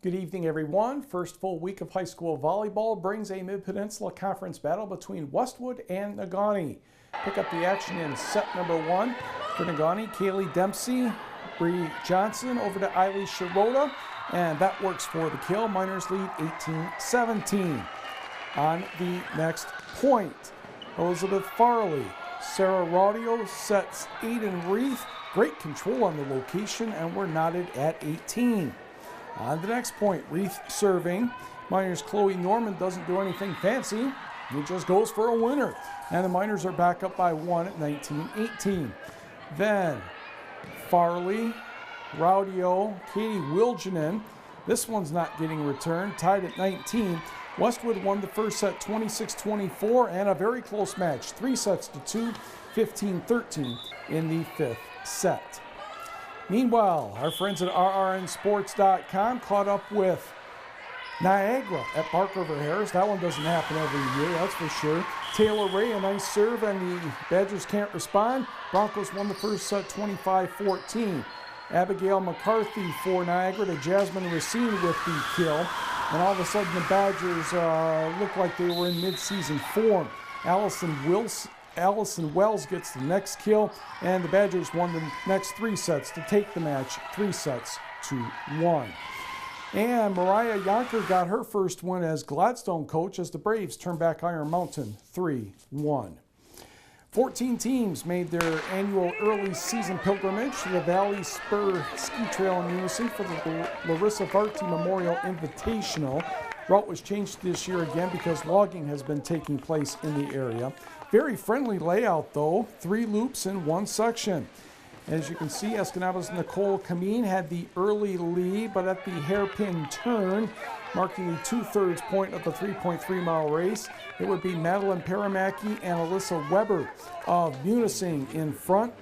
Good evening, everyone. First full week of high school volleyball brings a Mid-Peninsula Conference battle between Westwood and Negaunee. Pick up the action in set number one. For Negaunee, Kaylee Dempsey, Bree Johnson over to Eiley Shirota, and that works for the kill. Miners lead 18-17. On the next point, Elizabeth Farley, Sarah Raudio sets Aiden Reith. Great control on the location, and we're knotted at 18. On the next point, Reith serving. Miners' Chloe Norman doesn't do anything fancy. He just goes for a winner. And the Miners are back up by one at 19-18. Then Farley, Raudio, Katie Wilginen. This one's not getting returned. Tied at 19. Westwood won the first set 26-24 and a very close match. 3 sets to 2, 15-13 in the fifth set. Meanwhile, our friends at rrnsports.com caught up with Niagara at Park River Harris. That one doesn't happen every year, that's for sure. Taylor Ray, a nice serve, and the Badgers can't respond. Broncos won the first set 25-14. Abigail McCarthy for Niagara to Jasmine Racine with the kill. And all of a sudden the Badgers looked like they were in mid-season form. Allison Wells gets the next kill, and the Badgers won the next 3 sets to take the match 3-1. And Mariah Yonker got her first win as Gladstone coach as the Braves turn back Iron Mountain 3-1. 14 teams made their annual early season pilgrimage to the Valley Spur Ski Trail in Unison for the Larissa Varty Memorial Invitational. Route was changed this year again because logging has been taking place in the area. Very friendly layout though, 3 loops in 1 section. As you can see, Escanaba's Nicole Kameen had the early lead, but at the hairpin turn, marking the 2/3 point of the 3.3-mile race, it would be Madeline Paramaki and Alyssa Weber of Munising in front.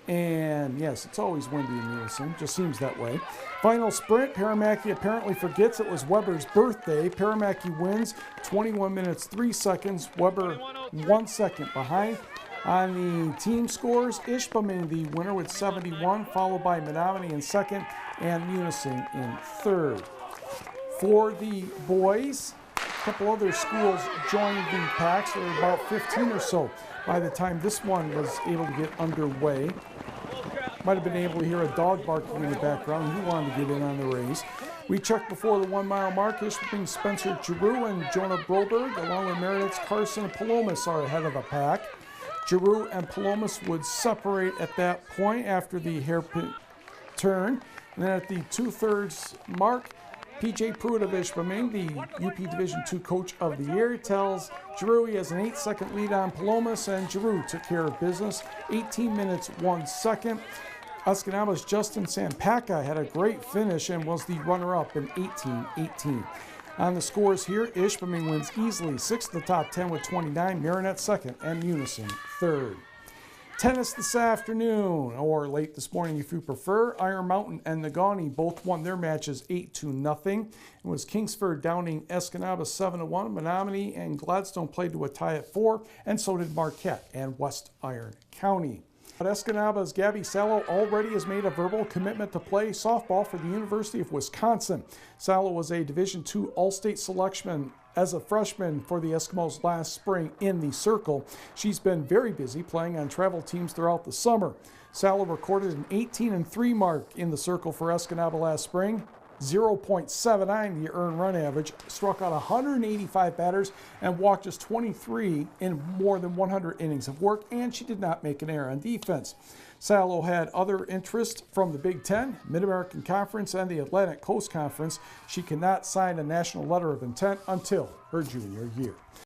And yes, it's always windy in Munising, just seems that way. Final sprint, Paramaki apparently forgets it was Weber's birthday. Paramaki wins 21 minutes 3 seconds, Weber 1 second behind. On the team scores, Ishpeming the winner with 71, followed by Menominee in second and Munising in third. For the boys, a couple other schools joined the packs. There were about 15 or so by the time this one was able to get underway. Might have been able to hear a dog barking in the background. He wanted to get in on the race. We checked before the 1-mile mark. Ishpeming Spencer Giroux and Jonah Broberg, along with Meredith's Carson and Palomas, are ahead of the pack. Giroux and Palomas would separate at that point after the hairpin turn. And then at the 2/3 mark, PJ Pruitt of Ishpeming, the UP Division II Coach of the Year, tells Giroux he has an 8-second lead on Palomas, and Giroux took care of business. 18 minutes 1 second. Escanaba's Justin Sampaka had a great finish and was the runner-up in 18-18. On the scores here, Ishpeming wins easily, 6th of the top 10 with 29, Marinette second, and Munising third. Tennis this afternoon, or late this morning if you prefer. Iron Mountain and Negaunee both won their matches 8-0. It was Kingsford downing Escanaba 7-1. Menominee and Gladstone played to a tie at 4, and so did Marquette and West Iron County. But Escanaba's Gabby Salo already has made a verbal commitment to play softball for the University of Wisconsin. Salo was a Division II All-State selection as a freshman for the Eskimos last spring in the Circle. She's been very busy playing on travel teams throughout the summer. Salo recorded an 18-3 mark in the Circle for Escanaba last spring. 0.79 the earned run average, struck out 185 batters and walked just 23 in more than 100 innings of work, and she did not make an error on defense. Salo had other interest from the Big Ten, Mid-American Conference, and the Atlantic Coast Conference. She cannot sign a national letter of intent until her junior year.